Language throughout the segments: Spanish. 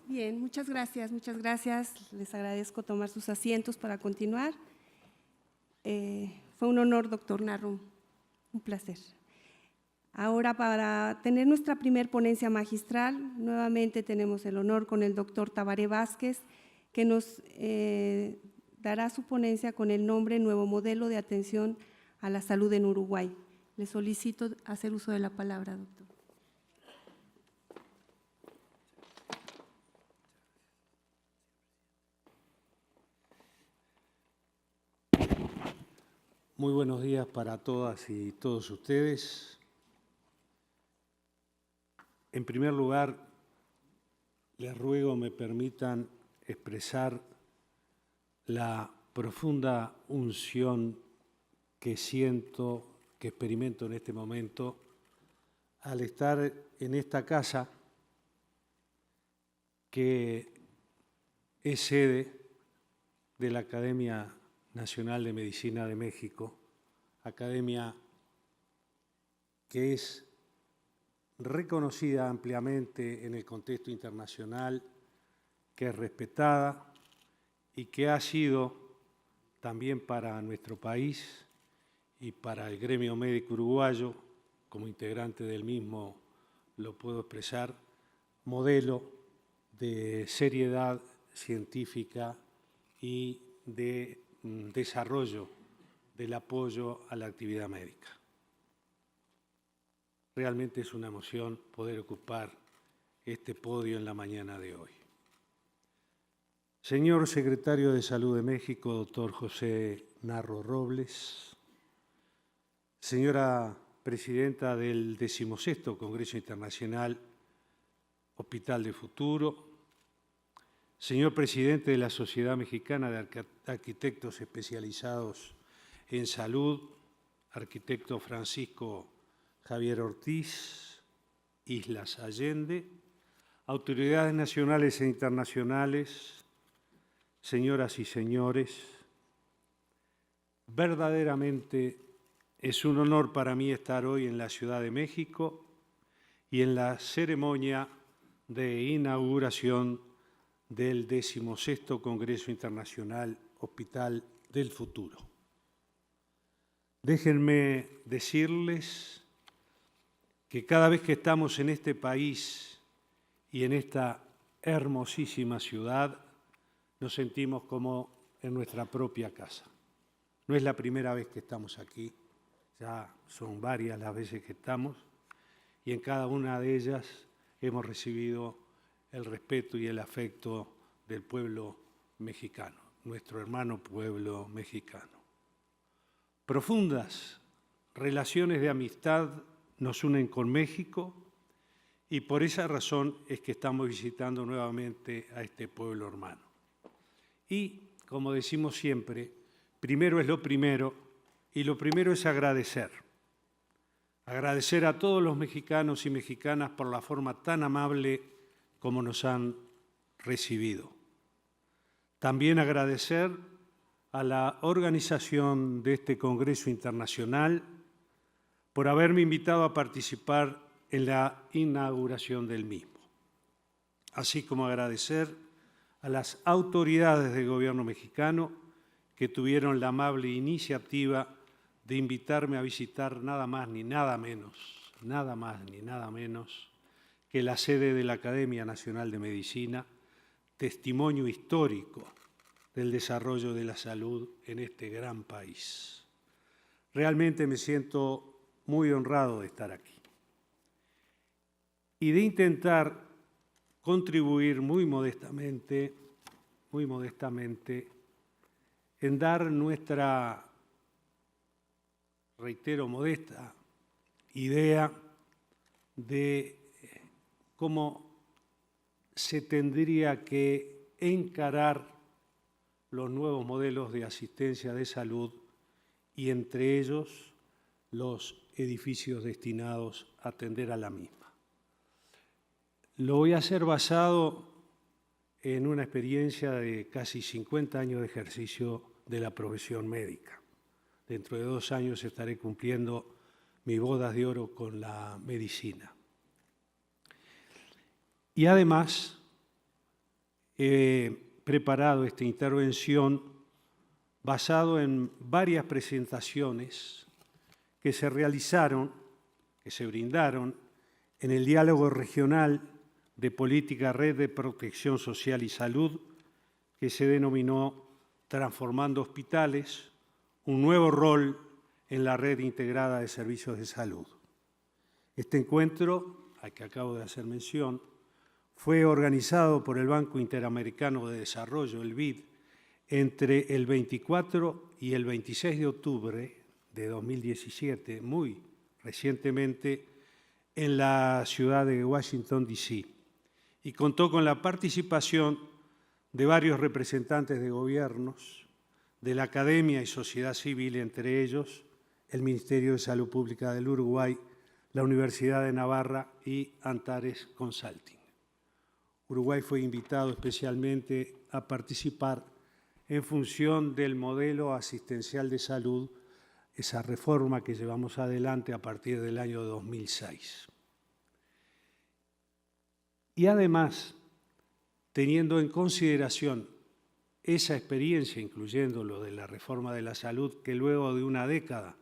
Bien, muchas gracias, muchas gracias. Les agradezco tomar sus asientos para continuar. Fue un honor, doctor Narro, un placer. Ahora, para tener nuestra primer ponencia magistral, nuevamente tenemos el honor con el doctor Tabaré Vázquez, que nos dará su ponencia con el nombre Nuevo Modelo de Atención a la Salud en Uruguay. Le solicito hacer uso de la palabra, doctor. Muy buenos días para todas y todos ustedes. En primer lugar, les ruego me permitan expresar la profunda unción que siento, que experimento en este momento, al estar en esta casa que es sede de la Academia Nacional de Medicina de México, academia que es reconocida ampliamente en el contexto internacional, que es respetada y que ha sido también para nuestro país y para el gremio médico uruguayo, como integrante del mismo lo puedo expresar, modelo de seriedad científica y de desarrollo del apoyo a la actividad médica. Realmente es una emoción poder ocupar este podio en la mañana de hoy. Señor Secretario de Salud de México, doctor José Narro Robles, señora Presidenta del 16º Congreso Internacional Hospital de Futuro, señor Presidente de la Sociedad Mexicana de Arquitectos Especializados en Salud, arquitecto Francisco Javier Ortiz, Islas Allende, autoridades nacionales e internacionales, señoras y señores, verdaderamente es un honor para mí estar hoy en la Ciudad de México y en la ceremonia de inauguración del 16º Congreso Internacional Hospital del Futuro. Déjenme decirles que cada vez que estamos en este país y en esta hermosísima ciudad, nos sentimos como en nuestra propia casa. No es la primera vez que estamos aquí, ya son varias las veces que estamos, y en cada una de ellas hemos recibido el respeto y el afecto del pueblo mexicano, nuestro hermano pueblo mexicano. Profundas relaciones de amistad nos unen con México y por esa razón es que estamos visitando nuevamente a este pueblo hermano. Y, como decimos siempre, primero es lo primero y lo primero es agradecer. Agradecer a todos los mexicanos y mexicanas por la forma tan amable como nos han recibido. También agradecer a la organización de este Congreso Internacional por haberme invitado a participar en la inauguración del mismo, así como agradecer a las autoridades del gobierno mexicano que tuvieron la amable iniciativa de invitarme a visitar nada más ni nada menos que la sede de la Academia Nacional de Medicina, testimonio histórico del desarrollo de la salud en este gran país. Realmente me siento muy honrado de estar aquí y de intentar contribuir muy modestamente, en dar nuestra, reitero, modesta idea de cómo se tendría que encarar los nuevos modelos de asistencia de salud y entre ellos los edificios destinados a atender a la misma. Lo voy a hacer basado en una experiencia de casi 50 años de ejercicio de la profesión médica. Dentro de 2 años estaré cumpliendo mis bodas de oro con la medicina. Y además he preparado esta intervención basado en varias presentaciones que se realizaron, que se brindaron en el diálogo regional de política red de protección social y salud, que se denominó Transformando Hospitales, un nuevo rol en la red integrada de servicios de salud. Este encuentro, al que acabo de hacer mención, fue organizado por el Banco Interamericano de Desarrollo, el BID, entre el 24 y el 26 de octubre de 2017, muy recientemente, en la ciudad de Washington, D.C., y contó con la participación de varios representantes de gobiernos, de la academia y sociedad civil, entre ellos el Ministerio de Salud Pública del Uruguay, la Universidad de Navarra y Antares Consulting. Uruguay fue invitado especialmente a participar en función del modelo asistencial de salud, esa reforma que llevamos adelante a partir del año 2006. Y además, teniendo en consideración esa experiencia, incluyendo lo de la reforma de la salud, que luego de una década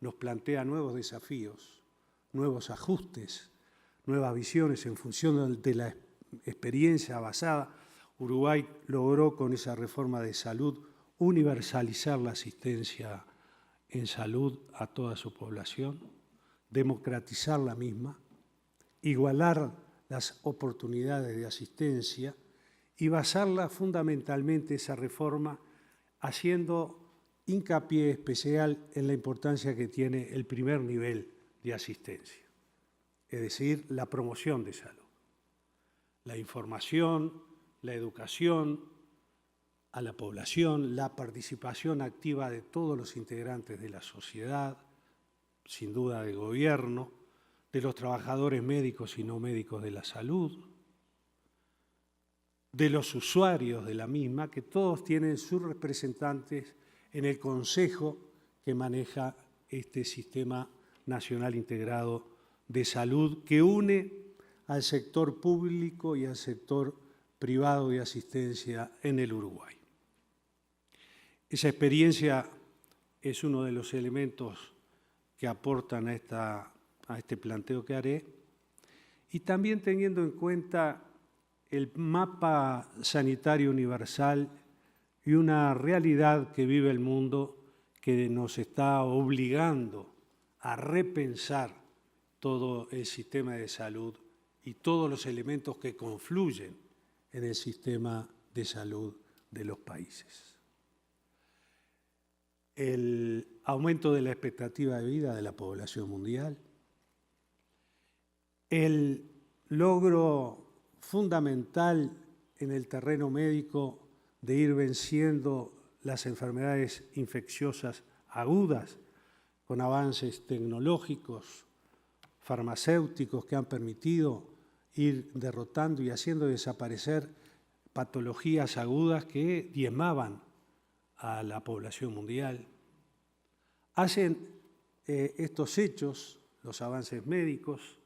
nos plantea nuevos desafíos, nuevos ajustes, nuevas visiones en función de la experiencia basada, Uruguay logró con esa reforma de salud universalizar la asistencia en salud a toda su población, democratizar la misma, igualar las oportunidades de asistencia y basarla fundamentalmente esa reforma haciendo hincapié especial en la importancia que tiene el primer nivel de asistencia, es decir, la promoción de salud, la información, la educación a la población, la participación activa de todos los integrantes de la sociedad, sin duda del gobierno, de los trabajadores médicos y no médicos de la salud, de los usuarios de la misma, que todos tienen sus representantes en el Consejo que maneja este Sistema Nacional Integrado de Salud, que une al sector público y al sector privado de asistencia en el Uruguay. Esa experiencia es uno de los elementos que aportan a este planteo que haré, y también teniendo en cuenta el mapa sanitario universal y una realidad que vive el mundo que nos está obligando a repensar todo el sistema de salud y todos los elementos que confluyen en el sistema de salud de los países. El aumento de la expectativa de vida de la población mundial, el logro fundamental en el terreno médico de ir venciendo las enfermedades infecciosas agudas con avances tecnológicos, farmacéuticos que han permitido ir derrotando y haciendo desaparecer patologías agudas que diezmaban a la población mundial. Hacen estos hechos, los avances médicos,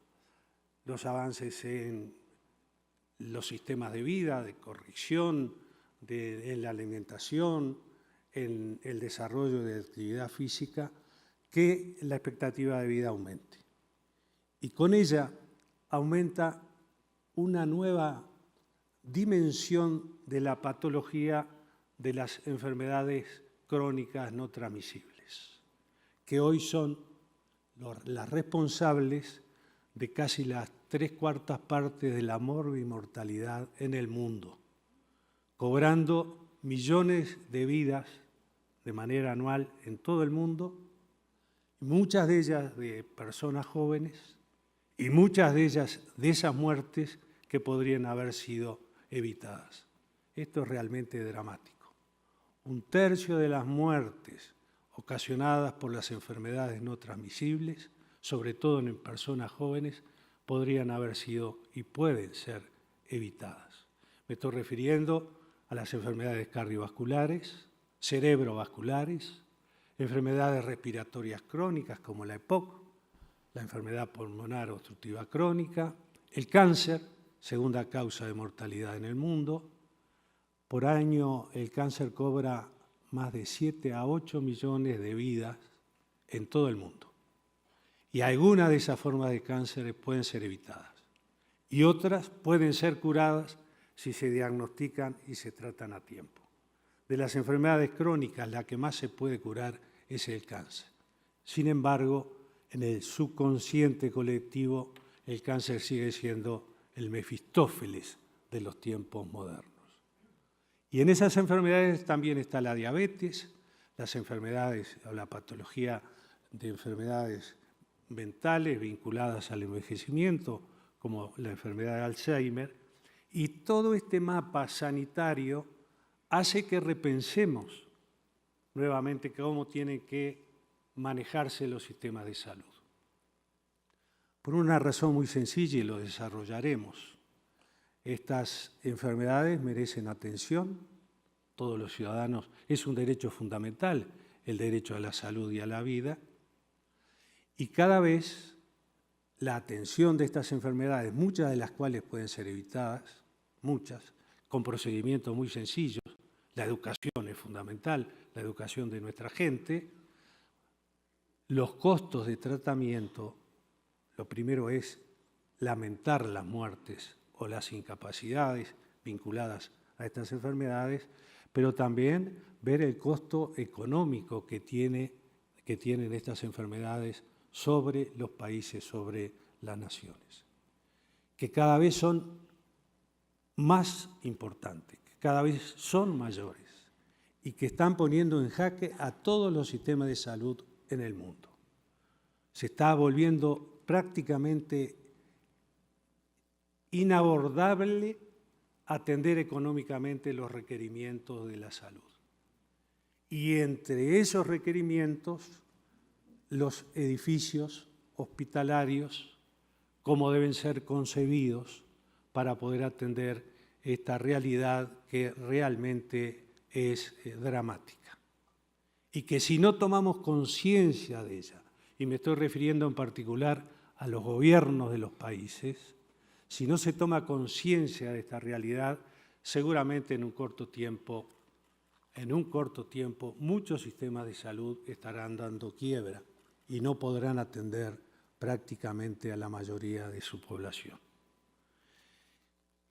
los avances en los sistemas de vida, de corrección, en la alimentación, en el desarrollo de actividad física, que la expectativa de vida aumente. Y con ella aumenta una nueva dimensión de la patología de las enfermedades crónicas no transmisibles, que hoy son las responsables de casi las 3/4 partes de la morbimortalidad en el mundo, cobrando millones de vidas de manera anual en todo el mundo, muchas de ellas de personas jóvenes y muchas de ellas de esas muertes que podrían haber sido evitadas. Esto es realmente dramático. 1/3 de las muertes ocasionadas por las enfermedades no transmisibles, sobre todo en personas jóvenes, podrían haber sido y pueden ser evitadas. Me estoy refiriendo a las enfermedades cardiovasculares, cerebrovasculares, enfermedades respiratorias crónicas como la EPOC, la enfermedad pulmonar obstructiva crónica, el cáncer, segunda causa de mortalidad en el mundo, Por año el cáncer cobra más de 7 a 8 millones de vidas en todo el mundo. Y algunas de esas formas de cáncer pueden ser evitadas. Y otras pueden ser curadas si se diagnostican y se tratan a tiempo. De las enfermedades crónicas, la que más se puede curar es el cáncer. Sin embargo, en el subconsciente colectivo, el cáncer sigue siendo el Mefistófeles de los tiempos modernos. Y en esas enfermedades también está la diabetes, las enfermedades o la patología de enfermedades mentales vinculadas al envejecimiento, como la enfermedad de Alzheimer, y todo este mapa sanitario hace que repensemos nuevamente cómo tienen que manejarse los sistemas de salud. Por una razón muy sencilla, y lo desarrollaremos. Estas enfermedades merecen atención, todos los ciudadanos, es un derecho fundamental, el derecho a la salud y a la vida, y cada vez la atención de estas enfermedades, muchas de las cuales pueden ser evitadas, muchas, con procedimientos muy sencillos, la educación es fundamental, la educación de nuestra gente, los costos de tratamiento, lo primero es lamentar las muertes o las incapacidades vinculadas a estas enfermedades, pero también ver el costo económico que tienen estas enfermedades sobre los países, sobre las naciones, que cada vez son más importantes, que cada vez son mayores y que están poniendo en jaque a todos los sistemas de salud en el mundo. Se está volviendo prácticamente inabordable atender económicamente los requerimientos de la salud. Y entre esos requerimientos, los edificios hospitalarios, cómo deben ser concebidos para poder atender esta realidad que realmente es dramática. Y que si no tomamos conciencia de ella, y me estoy refiriendo en particular a los gobiernos de los países, si no se toma conciencia de esta realidad, seguramente en un corto tiempo, muchos sistemas de salud estarán dando quiebra y no podrán atender prácticamente a la mayoría de su población.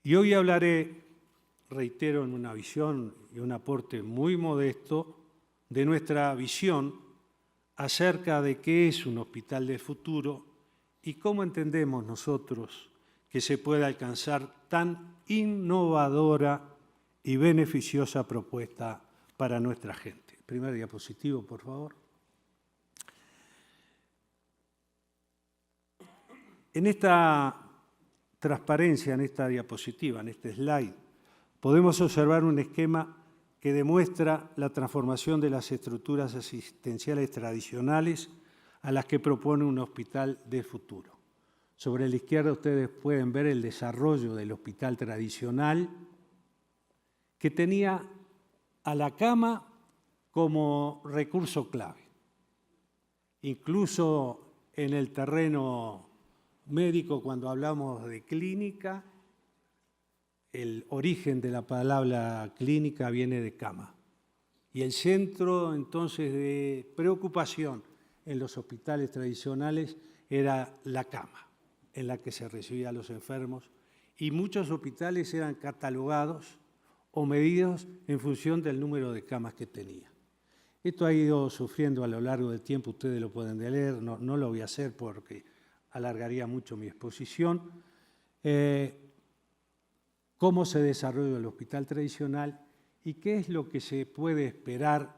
Y hoy hablaré, reitero, en una visión y un aporte muy modesto, de nuestra visión acerca de qué es un hospital del futuro y cómo entendemos nosotros que se puede alcanzar tan innovadora y beneficiosa propuesta para nuestra gente. Primer diapositivo, por favor. En esta transparencia, en esta diapositiva, en este slide, podemos observar un esquema que demuestra la transformación de las estructuras asistenciales tradicionales a las que propone un hospital del futuro. Sobre la izquierda ustedes pueden ver el desarrollo del hospital tradicional que tenía a la cama como recurso clave. Incluso en el terreno médico, cuando hablamos de clínica, el origen de la palabra clínica viene de cama. Y el centro entonces de preocupación en los hospitales tradicionales era la cama en la que se recibían a los enfermos, y muchos hospitales eran catalogados o medidos en función del número de camas que tenía. Esto ha ido sufriendo a lo largo del tiempo, ustedes lo pueden leer, no lo voy a hacer porque alargaría mucho mi exposición. Cómo se desarrolla el hospital tradicional y qué es lo que se puede esperar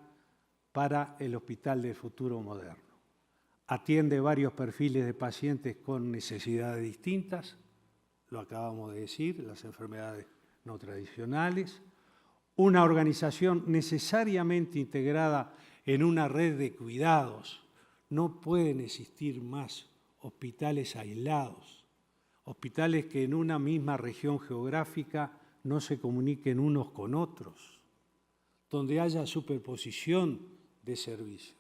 para el hospital del futuro moderno. Atiende varios perfiles de pacientes con necesidades distintas, lo acabamos de decir, las enfermedades no tradicionales, una organización necesariamente integrada en una red de cuidados. No pueden existir más hospitales aislados, hospitales que en una misma región geográfica no se comuniquen unos con otros, donde haya superposición de servicios,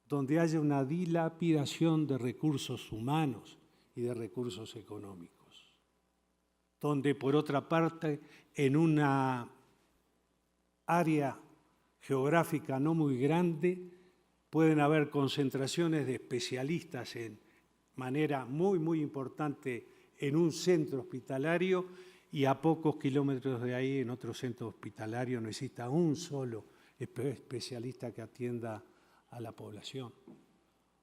donde haya una dilapidación de recursos humanos y de recursos económicos, donde por otra parte en una área geográfica no muy grande, pueden haber concentraciones de especialistas en manera muy importante en un centro hospitalario y a pocos kilómetros de ahí, en otro centro hospitalario, no exista un solo especialista que atienda a la población.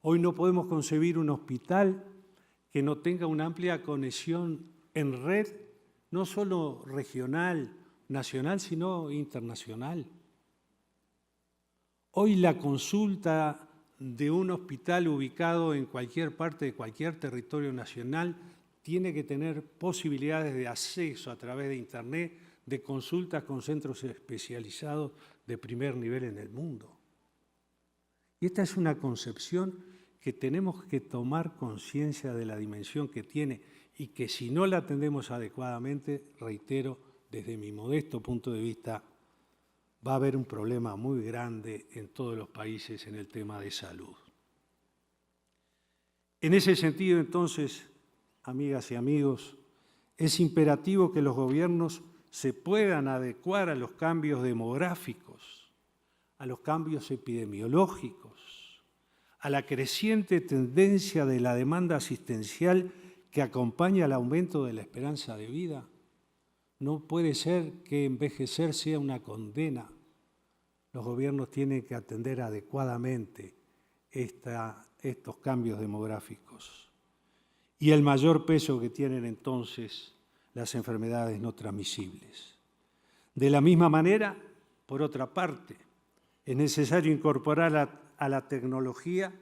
Hoy no podemos concebir un hospital que no tenga una amplia conexión en red, no solo regional, nacional, sino internacional. Hoy la consulta de un hospital ubicado en cualquier parte de cualquier territorio nacional tiene que tener posibilidades de acceso a través de Internet, de consultas con centros especializados de primer nivel en el mundo. Y esta es una concepción que tenemos que tomar conciencia de la dimensión que tiene y que si no la atendemos adecuadamente, reitero, desde mi modesto punto de vista, va a haber un problema muy grande en todos los países en el tema de salud. En ese sentido, entonces, amigas y amigos, es imperativo que los gobiernos se puedan adecuar a los cambios demográficos, a los cambios epidemiológicos, a la creciente tendencia de la demanda asistencial que acompaña al aumento de la esperanza de vida. No puede ser que envejecer sea una condena. Los gobiernos tienen que atender adecuadamente estos cambios demográficos. Y el mayor peso que tienen entonces las enfermedades no transmisibles. De la misma manera, por otra parte, es necesario incorporar a la tecnología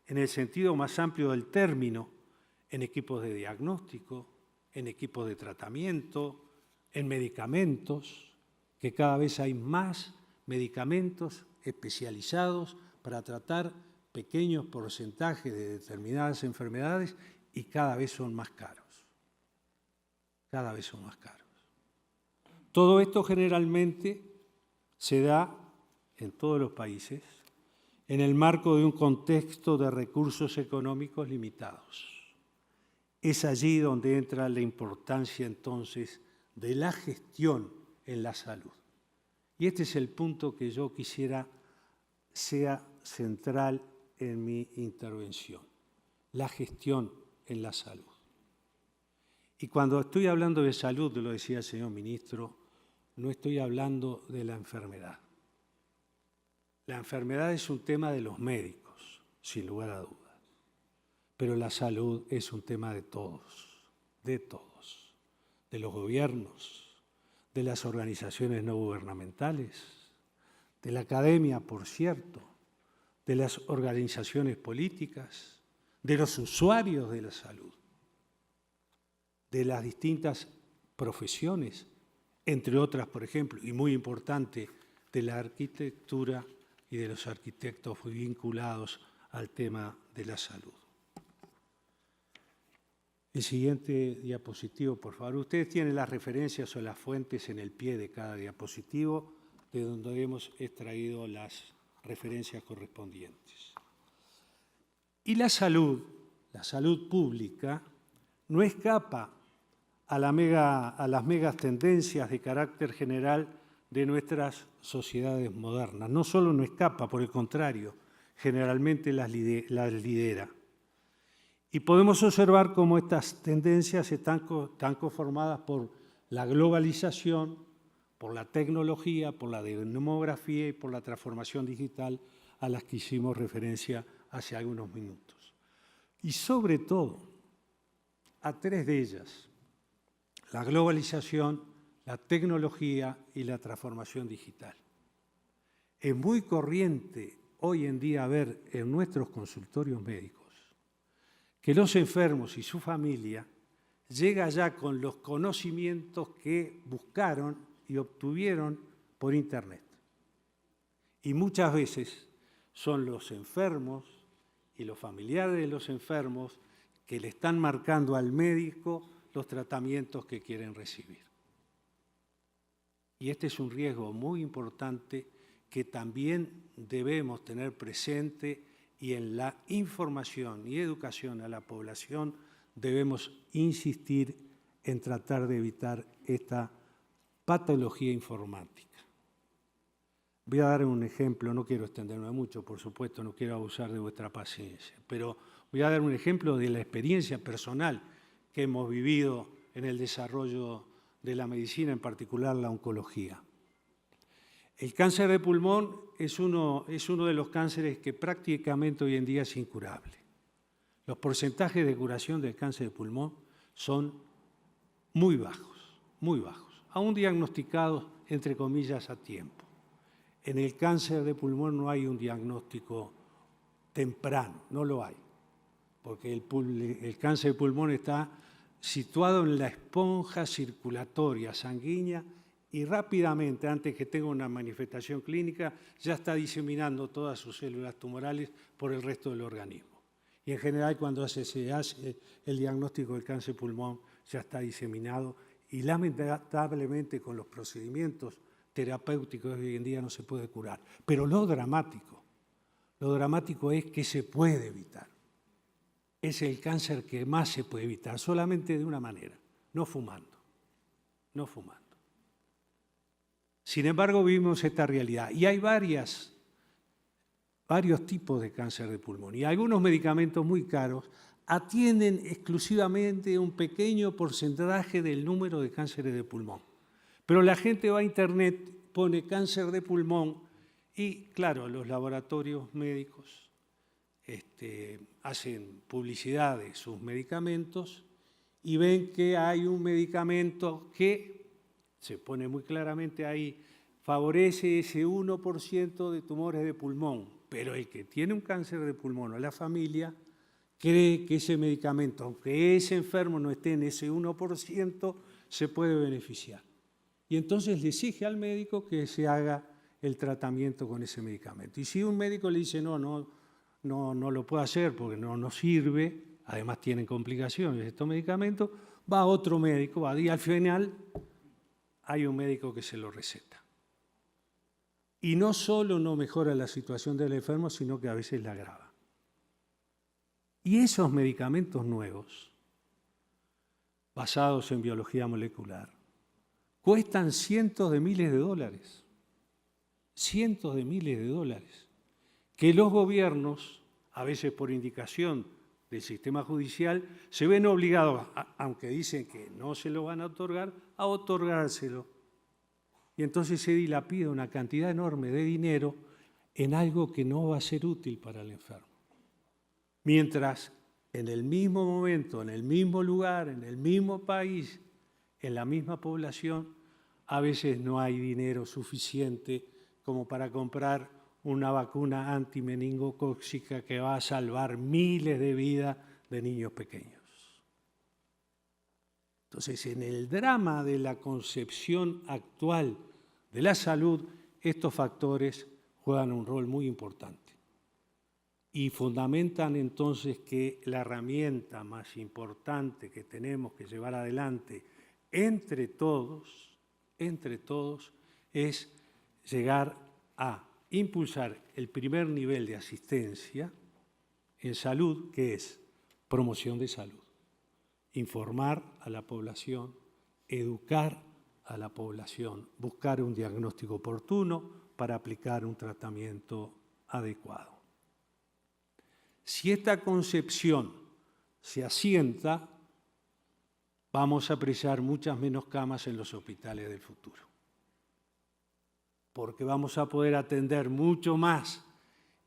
en el sentido más amplio del término, en equipos de diagnóstico, en equipos de tratamiento, en medicamentos, que cada vez hay más medicamentos especializados para tratar pequeños porcentajes de determinadas enfermedades y cada vez son más caros. Cada vez son más caros. Todo esto generalmente se da en todos los países en el marco de un contexto de recursos económicos limitados. Es allí donde entra la importancia entonces de la gestión en la salud. Y este es el punto que yo quisiera sea central en mi intervención, la gestión en la salud. Y cuando estoy hablando de salud, lo decía el señor ministro, no estoy hablando de la enfermedad. La enfermedad es un tema de los médicos, sin lugar a dudas. Pero la salud es un tema de todos, de los gobiernos, de las organizaciones no gubernamentales, de la academia, por cierto, de las organizaciones políticas, de los usuarios de la salud, de las distintas profesiones, entre otras, por ejemplo, y muy importante, de la arquitectura y de los arquitectos vinculados al tema de la salud. El siguiente diapositivo, por favor. Ustedes tienen las referencias o las fuentes en el pie de cada diapositivo, de donde hemos extraído las referencias correspondientes. Y la salud pública, no escapa a las megas tendencias de carácter general de nuestras sociedades modernas. No solo no escapa, por el contrario, generalmente las lidera. Y podemos observar cómo estas tendencias están conformadas por la globalización, por la tecnología, por la demografía y por la transformación digital a las que hicimos referencia hace algunos minutos. Y sobre todo, a tres de ellas: la globalización, la tecnología y la transformación digital. Es muy corriente hoy en día ver en nuestros consultorios médicos que los enfermos y su familia llegan ya con los conocimientos que buscaron y obtuvieron por Internet. Y muchas veces son los enfermos y los familiares de los enfermos que le están marcando al médico los tratamientos que quieren recibir. Y este es un riesgo muy importante que también debemos tener presente, y en la información y educación a la población debemos insistir en tratar de evitar esta patología informática. Voy a dar un ejemplo, no quiero extenderme mucho, por supuesto, no quiero abusar de vuestra paciencia, pero voy a dar un ejemplo de la experiencia personal que hemos vivido en el desarrollo de la medicina, en particular la oncología. El cáncer de pulmón es uno de los cánceres que prácticamente hoy en día es incurable. Los porcentajes de curación del cáncer de pulmón son muy bajos, aún diagnosticados, entre comillas, a tiempo. En el cáncer de pulmón no hay un diagnóstico temprano, no lo hay, porque el cáncer de pulmón está situado en la esponja circulatoria sanguínea y rápidamente, antes que tenga una manifestación clínica, ya está diseminando todas sus células tumorales por el resto del organismo. Y en general, cuando se hace el diagnóstico del cáncer de pulmón, ya está diseminado y lamentablemente con los procedimientos terapéuticos de hoy en día no se puede curar. Pero lo dramático es que se puede evitar. Es el cáncer que más se puede evitar, solamente de una manera, no fumando. Sin embargo, vivimos esta realidad y hay varios tipos de cáncer de pulmón y algunos medicamentos muy caros atienden exclusivamente un pequeño porcentaje del número de cánceres de pulmón. Pero la gente va a internet, pone cáncer de pulmón y, claro, los laboratorios médicos hacen publicidad de sus medicamentos y ven que hay un medicamento que se pone muy claramente ahí, favorece ese 1% de tumores de pulmón, pero el que tiene un cáncer de pulmón o la familia cree que ese medicamento, aunque ese enfermo no esté en ese 1%, se puede beneficiar. Y entonces le exige al médico que se haga el tratamiento con ese medicamento. Y si un médico le dice no lo puede hacer porque no sirve, además tienen complicaciones estos medicamentos, va a otro médico, y al final hay un médico que se lo receta. Y no solo no mejora la situación del enfermo, sino que a veces la agrava. Y esos medicamentos nuevos, basados en biología molecular, cuestan cientos de miles de dólares, que los gobiernos, a veces por indicación del sistema judicial, se ven obligados, aunque dicen que no se lo van a otorgar, a otorgárselo. Y entonces se dilapida una cantidad enorme de dinero en algo que no va a ser útil para el enfermo. Mientras en el mismo momento, en el mismo lugar, en el mismo país, en la misma población, a veces no hay dinero suficiente como para comprar una vacuna antimeningocócica que va a salvar miles de vidas de niños pequeños. Entonces, en el drama de la concepción actual de la salud, estos factores juegan un rol muy importante y fundamentan entonces que la herramienta más importante que tenemos que llevar adelante entre todos, es llegar a impulsar el primer nivel de asistencia en salud, que es promoción de salud. Informar a la población, educar a la población, buscar un diagnóstico oportuno para aplicar un tratamiento adecuado. Si esta concepción se asienta, vamos a apreciar muchas menos camas en los hospitales del futuro, porque vamos a poder atender mucho más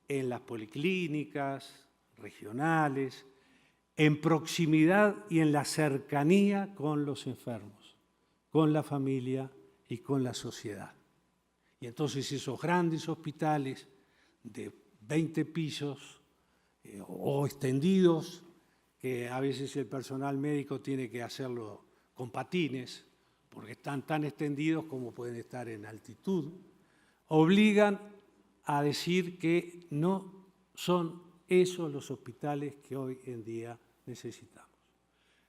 en las policlínicas regionales, en proximidad y en la cercanía con los enfermos, con la familia y con la sociedad. Y entonces esos grandes hospitales de 20 pisos o extendidos, que a veces el personal médico tiene que hacerlo con patines, porque están tan extendidos como pueden estar en altitud, obligan a decir que no son esos los hospitales que hoy en día necesitamos.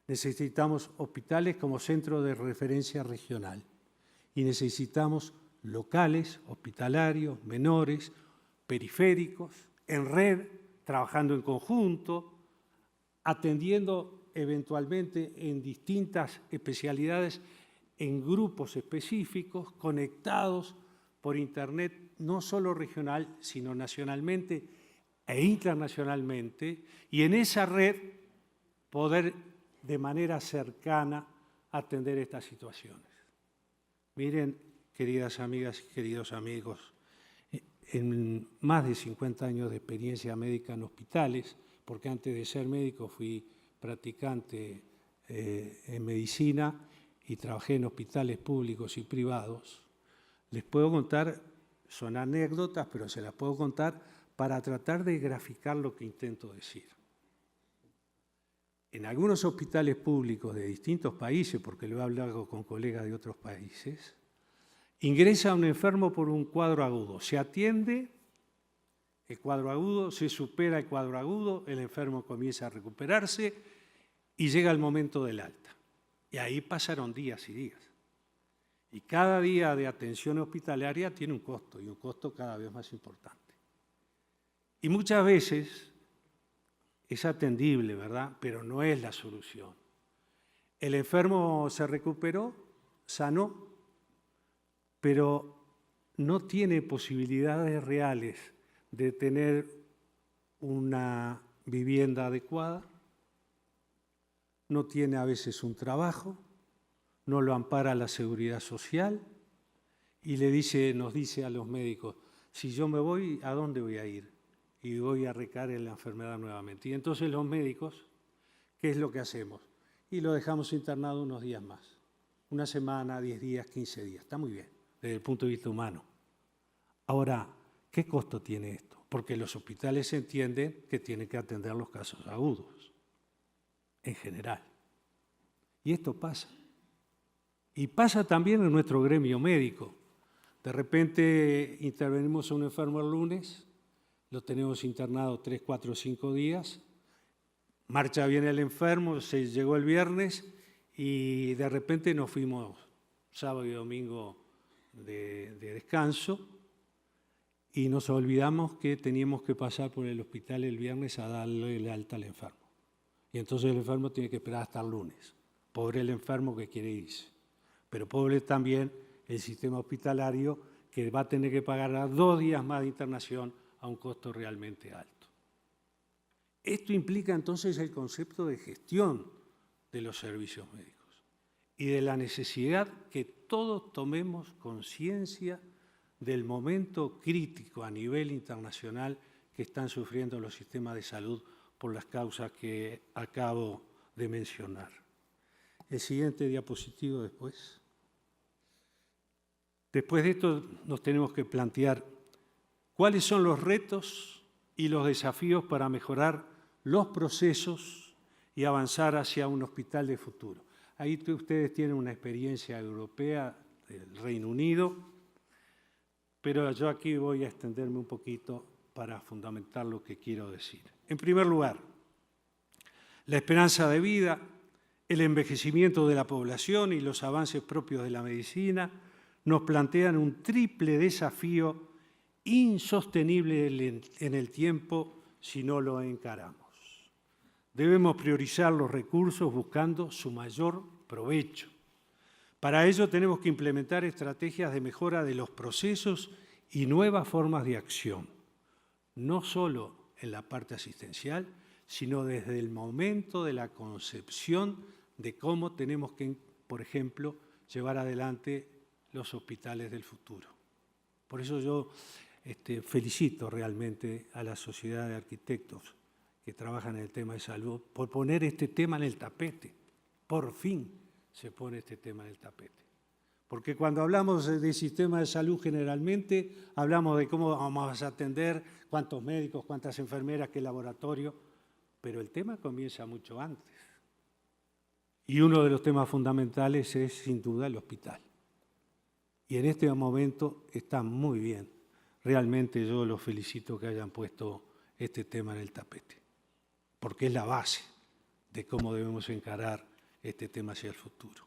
Necesitamos hospitales como centro de referencia regional y necesitamos locales, hospitalarios, menores, periféricos, en red, trabajando en conjunto, atendiendo eventualmente en distintas especialidades en grupos específicos, conectados por Internet, no solo regional, sino nacionalmente e internacionalmente, y en esa red poder de manera cercana atender estas situaciones. Miren, queridas amigas y queridos amigos, en más de 50 años de experiencia médica en hospitales, porque antes de ser médico fui practicante en medicina y trabajé en hospitales públicos y privados, les puedo contar, son anécdotas, pero se las puedo contar para tratar de graficar lo que intento decir. En algunos hospitales públicos de distintos países, porque lo he hablado con colegas de otros países, ingresa un enfermo por un cuadro agudo, se atiende el cuadro agudo, se supera el cuadro agudo, el enfermo comienza a recuperarse y llega el momento del alta. Y ahí pasaron días y días. Y cada día de atención hospitalaria tiene un costo, y un costo cada vez más importante. Y muchas veces es atendible, ¿verdad? Pero no es la solución. El enfermo se recuperó, sanó, pero no tiene posibilidades reales de tener una vivienda adecuada, no tiene a veces un trabajo, no lo ampara la seguridad social y nos dice a los médicos, si yo me voy, ¿a dónde voy a ir? Y voy a recaer en la enfermedad nuevamente. Y entonces los médicos, ¿qué es lo que hacemos? Y lo dejamos internado unos días más, una semana, 10 días, 15 días. Está muy bien, desde el punto de vista humano. Ahora, ¿qué costo tiene esto? Porque los hospitales entienden que tienen que atender los casos agudos, en general. Y esto pasa. Y pasa también en nuestro gremio médico. De repente intervenimos a un enfermo el lunes, lo tenemos internado 3, 4, 5 días, marcha bien el enfermo, se llegó el viernes y de repente nos fuimos sábado y domingo de descanso y nos olvidamos que teníamos que pasar por el hospital el viernes a darle el alta al enfermo. Y entonces el enfermo tiene que esperar hasta el lunes. Pobre el enfermo que quiere irse. Pero pobre también el sistema hospitalario que va a tener que pagar a 2 días más de internación a un costo realmente alto. Esto implica entonces el concepto de gestión de los servicios médicos y de la necesidad que todos tomemos conciencia del momento crítico a nivel internacional que están sufriendo los sistemas de salud por las causas que acabo de mencionar. El siguiente diapositivo después. Después de esto nos tenemos que plantear cuáles son los retos y los desafíos para mejorar los procesos y avanzar hacia un hospital de futuro. Ahí ustedes tienen una experiencia europea del Reino Unido, pero yo aquí voy a extenderme un poquito para fundamentar lo que quiero decir. En primer lugar, la esperanza de vida, el envejecimiento de la población y los avances propios de la medicina nos plantean un triple desafío insostenible en el tiempo si no lo encaramos. Debemos priorizar los recursos buscando su mayor provecho. Para ello tenemos que implementar estrategias de mejora de los procesos y nuevas formas de acción, no solo en la parte asistencial, sino desde el momento de la concepción de cómo tenemos que, por ejemplo, llevar adelante los hospitales del futuro. Por eso yo felicito realmente a la Sociedad de Arquitectos que trabajan en el tema de salud por poner este tema en el tapete. Por fin se pone este tema en el tapete. Porque cuando hablamos de sistema de salud generalmente hablamos de cómo vamos a atender, cuántos médicos, cuántas enfermeras, qué laboratorio, pero el tema comienza mucho antes. Y uno de los temas fundamentales es sin duda el hospital. Y en este momento está muy bien. Realmente yo los felicito que hayan puesto este tema en el tapete, porque es la base de cómo debemos encarar este tema hacia el futuro.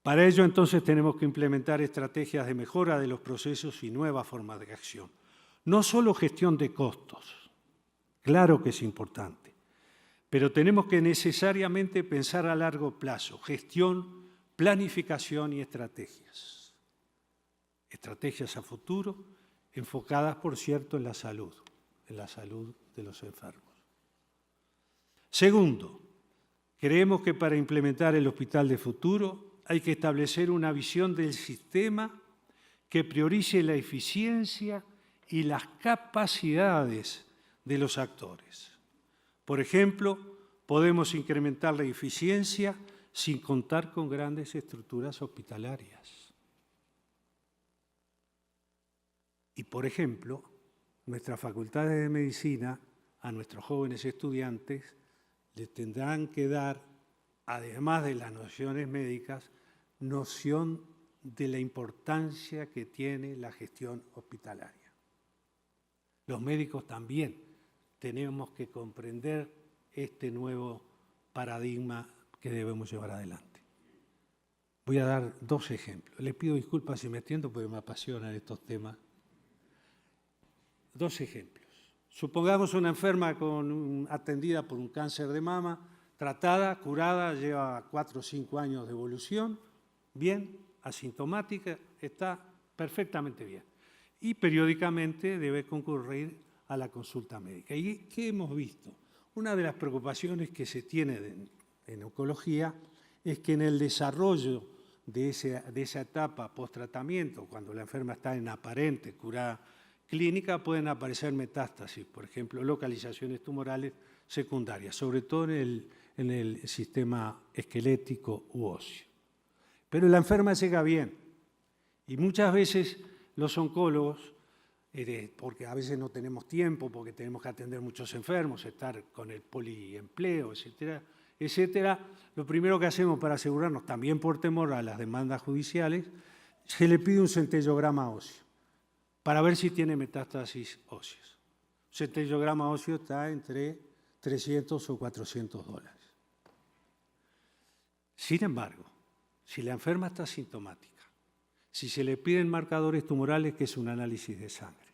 Para ello, entonces, tenemos que implementar estrategias de mejora de los procesos y nuevas formas de acción. No solo gestión de costos, claro que es importante, pero tenemos que necesariamente pensar a largo plazo, gestión, planificación y estrategias. estrategias a futuro, enfocadas, por cierto, en la salud de los enfermos. Segundo, creemos que para implementar el hospital de futuro hay que establecer una visión del sistema que priorice la eficiencia y las capacidades de los actores. Por ejemplo, podemos incrementar la eficiencia sin contar con grandes estructuras hospitalarias. Y, por ejemplo, nuestras facultades de medicina a nuestros jóvenes estudiantes les tendrán que dar, además de las nociones médicas, noción de la importancia que tiene la gestión hospitalaria. Los médicos también tenemos que comprender este nuevo paradigma que debemos llevar adelante. Voy a dar 2 ejemplos. Les pido disculpas si me extiendo porque me apasionan estos temas. 2 ejemplos. Supongamos una enferma atendida por un cáncer de mama, tratada, curada, lleva 4 o 5 años de evolución, bien, asintomática, está perfectamente bien. Y periódicamente debe concurrir a la consulta médica. ¿Y qué hemos visto? Una de las preocupaciones que se tiene en oncología es que en el desarrollo de esa etapa post-tratamiento, cuando la enferma está en aparente curada clínica, pueden aparecer metástasis, por ejemplo, localizaciones tumorales secundarias, sobre todo en el sistema esquelético u óseo. Pero la enferma llega bien y muchas veces los oncólogos, porque a veces no tenemos tiempo, porque tenemos que atender muchos enfermos, estar con el poliempleo, etcétera, lo primero que hacemos para asegurarnos, también por temor a las demandas judiciales, se le pide un centellograma óseo para ver si tiene metástasis óseas. Un centellograma óseo está entre 300 o 400 dólares. Sin embargo, si la enferma está asintomática, si se le piden marcadores tumorales, que es un análisis de sangre,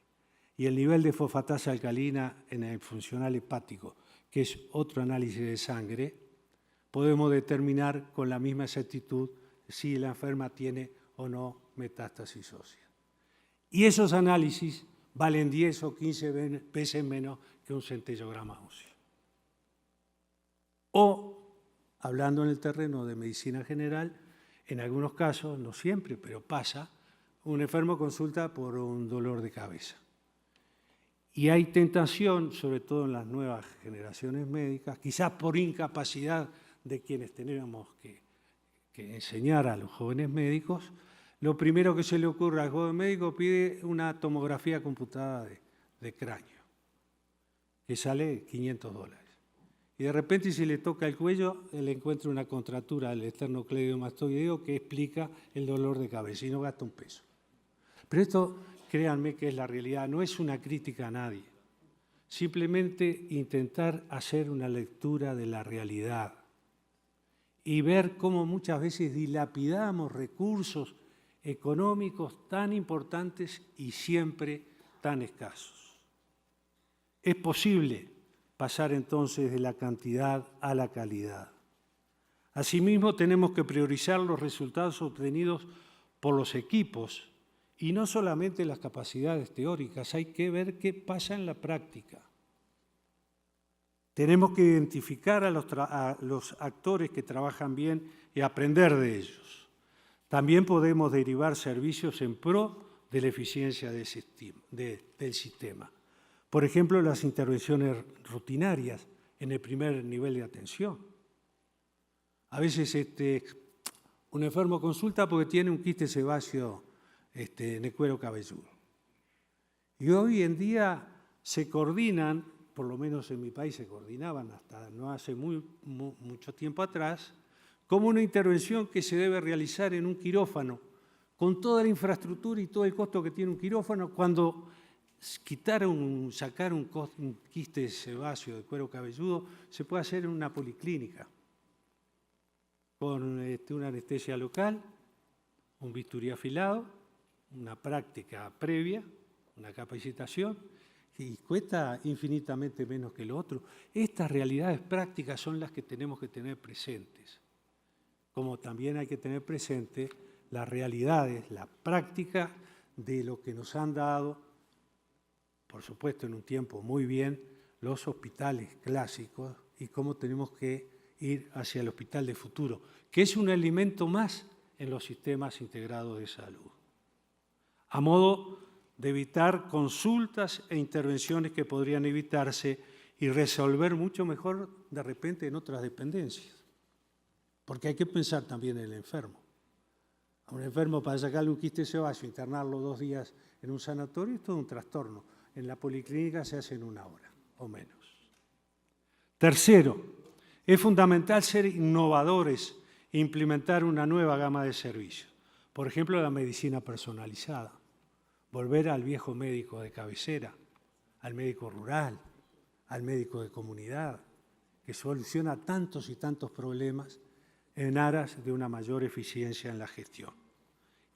y el nivel de fosfatasa alcalina en el funcional hepático, que es otro análisis de sangre, podemos determinar con la misma exactitud si la enferma tiene o no metástasis ósea. Y esos análisis valen 10 o 15 veces menos que un centellograma óseo. O, hablando en el terreno de medicina general, en algunos casos, no siempre, pero pasa, un enfermo consulta por un dolor de cabeza. Y hay tentación, sobre todo en las nuevas generaciones médicas, quizás por incapacidad de quienes tenemos que enseñar a los jóvenes médicos, lo primero que se le ocurre al joven médico pide una tomografía computada de cráneo, que sale 500 dólares. Y de repente, si le toca el cuello, él encuentra una contractura del esternocleidomastoideo que explica el dolor de cabeza y no gasta un peso. Pero esto, créanme que es la realidad, no es una crítica a nadie. Simplemente intentar hacer una lectura de la realidad y ver cómo muchas veces dilapidamos recursos económicos tan importantes y siempre tan escasos. Es posible pasar entonces de la cantidad a la calidad. Asimismo, tenemos que priorizar los resultados obtenidos por los equipos y no solamente las capacidades teóricas, hay que ver qué pasa en la práctica. Tenemos que identificar a los actores que trabajan bien y aprender de ellos. También podemos derivar servicios en pro de la eficiencia del sistema. Por ejemplo, las intervenciones rutinarias en el primer nivel de atención. A veces un enfermo consulta porque tiene un quiste sebáceo en el cuero cabelludo. Y hoy en día se coordinan, por lo menos en mi país se coordinaban hasta no hace mucho tiempo atrás, como una intervención que se debe realizar en un quirófano, con toda la infraestructura y todo el costo que tiene un quirófano, cuando sacar un quiste sebáceo de cuero cabelludo se puede hacer en una policlínica, con una anestesia local, un bisturí afilado, una práctica previa, una capacitación, y cuesta infinitamente menos que lo otro. Estas realidades prácticas son las que tenemos que tener presentes, como también hay que tener presente las realidades, la práctica de lo que nos han dado, por supuesto en un tiempo muy bien, los hospitales clásicos y cómo tenemos que ir hacia el hospital de futuro, que es un elemento más en los sistemas integrados de salud, a modo de evitar consultas e intervenciones que podrían evitarse y resolver mucho mejor de repente en otras dependencias. Porque hay que pensar también en el enfermo. A un enfermo para sacarle un quiste sebáceo, internarlo 2 días en un sanatorio es todo un trastorno. En la policlínica se hace en 1 hora o menos. Tercero, es fundamental ser innovadores e implementar una nueva gama de servicios. Por ejemplo, la medicina personalizada. Volver al viejo médico de cabecera, al médico rural, al médico de comunidad, que soluciona tantos y tantos problemas en aras de una mayor eficiencia en la gestión.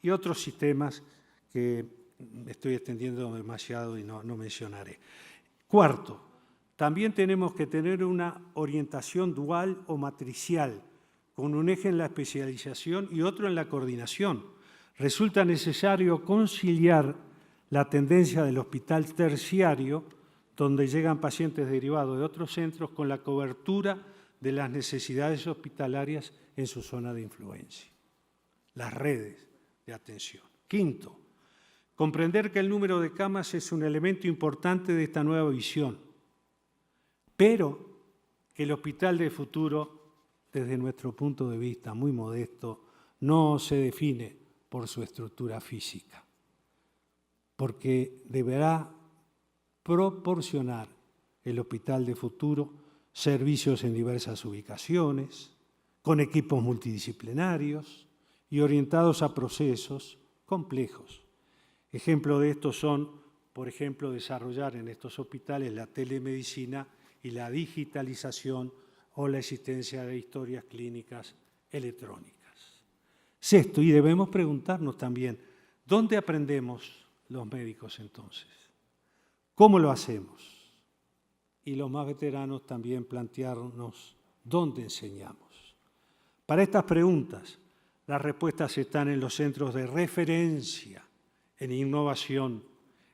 Y otros sistemas que me estoy extendiendo demasiado y no mencionaré. Cuarto, también tenemos que tener una orientación dual o matricial, con un eje en la especialización y otro en la coordinación. Resulta necesario conciliar la tendencia del hospital terciario, donde llegan pacientes derivados de otros centros, con la cobertura de las necesidades hospitalarias en su zona de influencia. Las redes de atención. Quinto, comprender que el número de camas es un elemento importante de esta nueva visión, pero que el hospital de futuro, desde nuestro punto de vista muy modesto, no se define por su estructura física, porque deberá proporcionar el hospital de futuro servicios en diversas ubicaciones, con equipos multidisciplinarios y orientados a procesos complejos. Ejemplo de estos son, por ejemplo, desarrollar en estos hospitales la telemedicina y la digitalización o la existencia de historias clínicas electrónicas. Sexto, y debemos preguntarnos también, ¿dónde aprendemos los médicos entonces? ¿Cómo lo hacemos? Y los más veteranos también plantearnos dónde enseñamos. Para estas preguntas, las respuestas están en los centros de referencia, en innovación,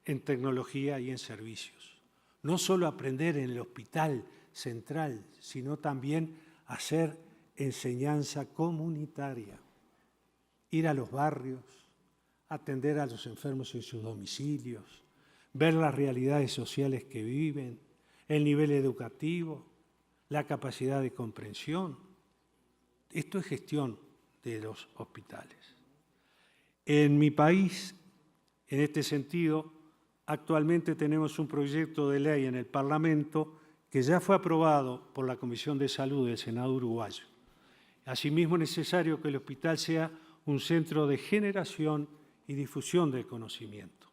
en tecnología y en servicios. No solo aprender en el hospital central, sino también hacer enseñanza comunitaria, ir a los barrios, atender a los enfermos en sus domicilios, ver las realidades sociales que viven, el nivel educativo, la capacidad de comprensión. Esto es gestión de los hospitales. En mi país, en este sentido, actualmente tenemos un proyecto de ley en el Parlamento que ya fue aprobado por la Comisión de Salud del Senado uruguayo. Asimismo, es necesario que el hospital sea un centro de generación y difusión del conocimiento.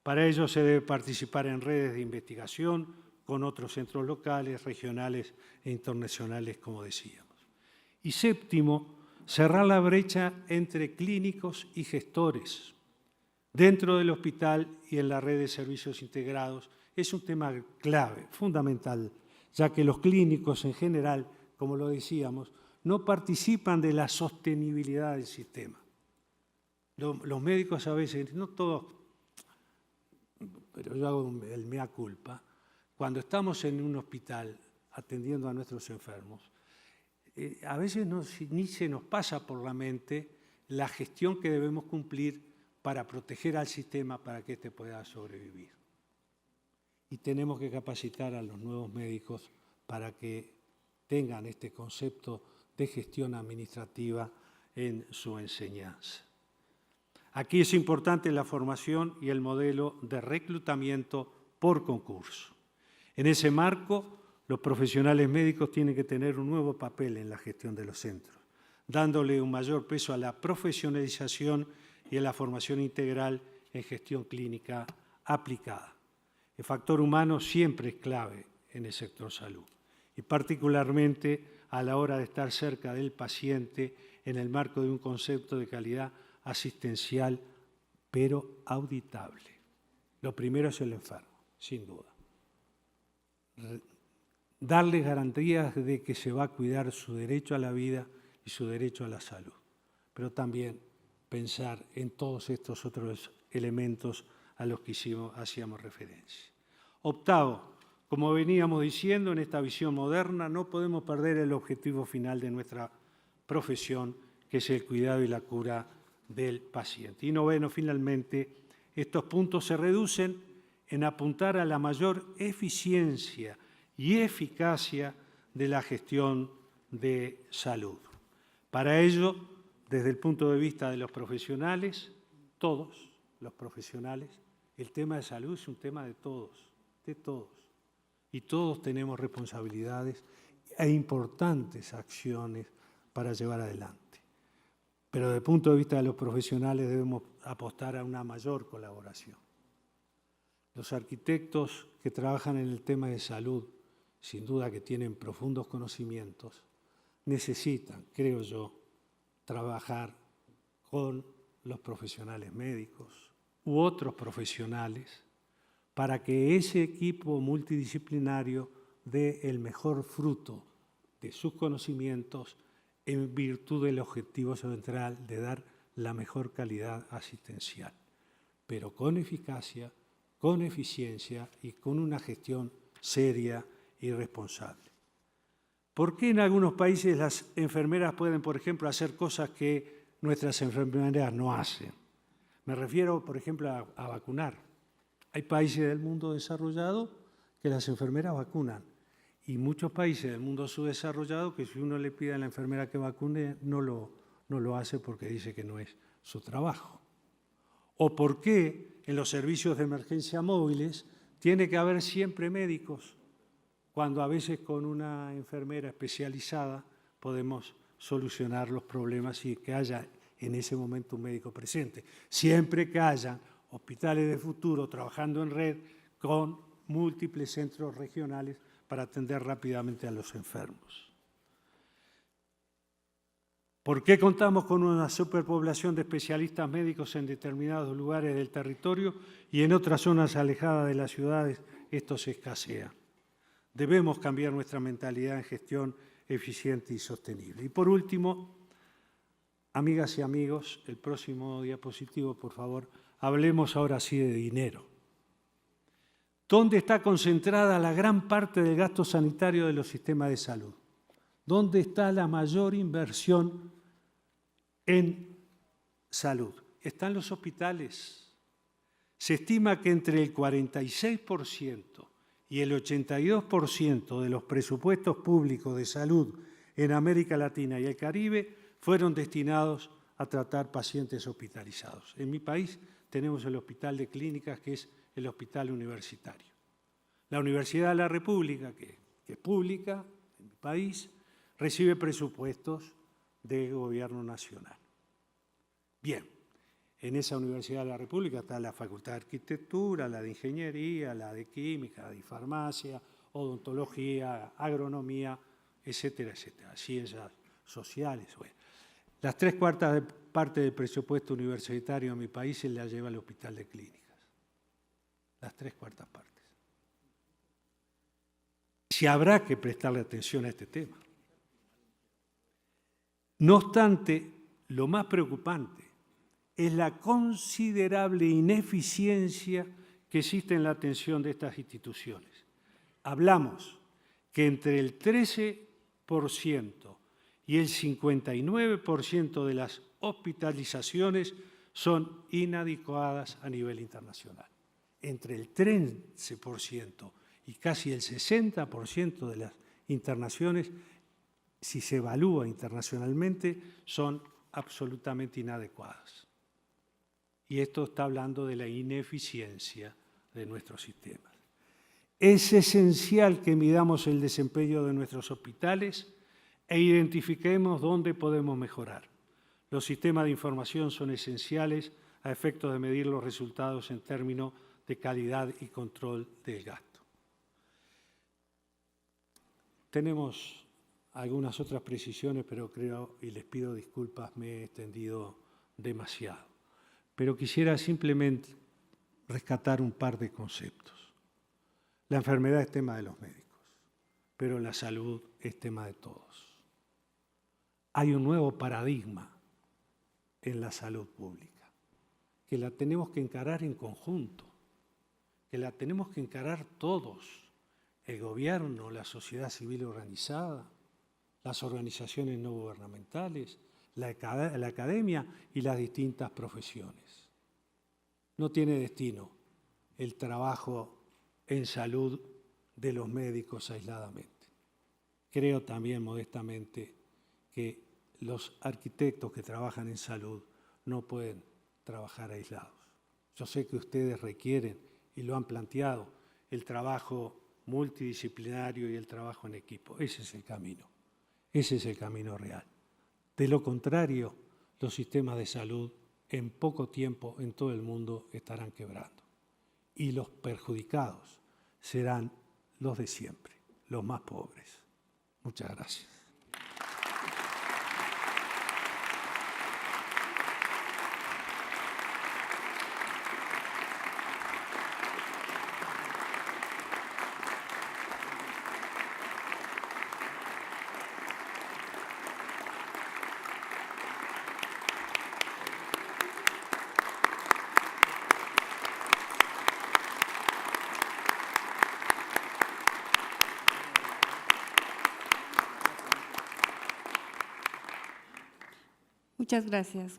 Para ello se debe participar en redes de investigación con otros centros locales, regionales e internacionales, como decíamos. Y séptimo, cerrar la brecha entre clínicos y gestores dentro del hospital y en la red de servicios integrados es un tema clave, fundamental, ya que los clínicos en general, como lo decíamos, no participan de la sostenibilidad del sistema. Los médicos a veces, no todos, pero yo hago el mea culpa, cuando estamos en un hospital atendiendo a nuestros enfermos, a veces ni se nos pasa por la mente la gestión que debemos cumplir para proteger al sistema para que éste pueda sobrevivir. Y tenemos que capacitar a los nuevos médicos para que tengan este concepto de gestión administrativa en su enseñanza. Aquí es importante la formación y el modelo de reclutamiento por concurso. En ese marco, los profesionales médicos tienen que tener un nuevo papel en la gestión de los centros, dándole un mayor peso a la profesionalización y a la formación integral en gestión clínica aplicada. El factor humano siempre es clave en el sector salud y particularmente a la hora de estar cerca del paciente en el marco de un concepto de calidad asistencial, pero auditable. Lo primero es el enfermo, sin duda. Darle garantías de que se va a cuidar su derecho a la vida y su derecho a la salud, pero también pensar en todos estos otros elementos a los que hacíamos referencia. Octavo, como veníamos diciendo, en esta visión moderna no podemos perder el objetivo final de nuestra profesión, que es el cuidado y la cura del paciente. Y noveno, finalmente, estos puntos se reducen en apuntar a la mayor eficiencia y eficacia de la gestión de salud. Para ello, desde el punto de vista de los profesionales, todos los profesionales, el tema de salud es un tema de todos, y todos tenemos responsabilidades e importantes acciones para llevar adelante. Pero desde el punto de vista de los profesionales debemos apostar a una mayor colaboración. Los arquitectos que trabajan en el tema de salud, sin duda que tienen profundos conocimientos, necesitan, creo yo, trabajar con los profesionales médicos u otros profesionales para que ese equipo multidisciplinario dé el mejor fruto de sus conocimientos en virtud del objetivo central de dar la mejor calidad asistencial, pero con eficacia, con eficiencia y con una gestión seria y responsable. ¿Por qué en algunos países las enfermeras pueden, por ejemplo, hacer cosas que nuestras enfermeras no hacen? Me refiero, por ejemplo, a vacunar. Hay países del mundo desarrollado que las enfermeras vacunan y muchos países del mundo subdesarrollado que si uno le pide a la enfermera que vacune no lo hace porque dice que no es su trabajo. ¿O por qué en los servicios de emergencia móviles tiene que haber siempre médicos cuando a veces con una enfermera especializada podemos solucionar los problemas y que haya en ese momento un médico presente? Siempre que haya hospitales de futuro trabajando en red con múltiples centros regionales para atender rápidamente a los enfermos. ¿Por qué contamos con una superpoblación de especialistas médicos en determinados lugares del territorio y en otras zonas alejadas de las ciudades esto se escasea? Debemos cambiar nuestra mentalidad en gestión eficiente y sostenible. Y por último, amigas y amigos, el próximo diapositivo, por favor, hablemos ahora sí de dinero. ¿Dónde está concentrada la gran parte del gasto sanitario de los sistemas de salud? ¿Dónde está la mayor inversión en salud? Está en los hospitales. Se estima que entre el 46% y el 82% de los presupuestos públicos de salud en América Latina y el Caribe fueron destinados a tratar pacientes hospitalizados. En mi país tenemos el Hospital de Clínicas, que es el hospital universitario. La Universidad de la República, que es pública en mi país, recibe presupuestos del gobierno nacional. Bien, en esa Universidad de la República está la Facultad de Arquitectura, la de Ingeniería, la de Química, la de Farmacia, Odontología, Agronomía, etcétera, etcétera, ciencias sociales. Bueno, las 3/4 parte del presupuesto universitario en mi país se la lleva al Hospital de Clínicas. Las 3/4 partes. Si habrá que prestarle atención a este tema. No obstante, lo más preocupante es la considerable ineficiencia que existe en la atención de estas instituciones. Hablamos que entre el 13% y el 59% de las hospitalizaciones son inadecuadas a nivel internacional. Entre el 13% y casi el 60% de las internaciones, si se evalúa internacionalmente, son absolutamente inadecuadas. Y esto está hablando de la ineficiencia de nuestros sistemas. Es esencial que midamos el desempeño de nuestros hospitales e identifiquemos dónde podemos mejorar. Los sistemas de información son esenciales a efectos de medir los resultados en términos de calidad y control del gasto. Tenemos algunas otras precisiones, pero creo, y les pido disculpas, me he extendido demasiado. Pero quisiera simplemente rescatar un par de conceptos. La enfermedad es tema de los médicos, pero la salud es tema de todos. Hay un nuevo paradigma en la salud pública, que la tenemos que encarar en conjunto, que la tenemos que encarar todos, el gobierno, la sociedad civil organizada, las organizaciones no gubernamentales, la academia y las distintas profesiones. No tiene destino el trabajo en salud de los médicos aisladamente. Creo también modestamente que los arquitectos que trabajan en salud no pueden trabajar aislados. Yo sé que ustedes requieren, y lo han planteado, el trabajo multidisciplinario y el trabajo en equipo. Ese es el camino. Ese es el camino real. De lo contrario, los sistemas de salud en poco tiempo en todo el mundo estarán quebrando. Y los perjudicados serán los de siempre, los más pobres. Muchas gracias. Muchas gracias.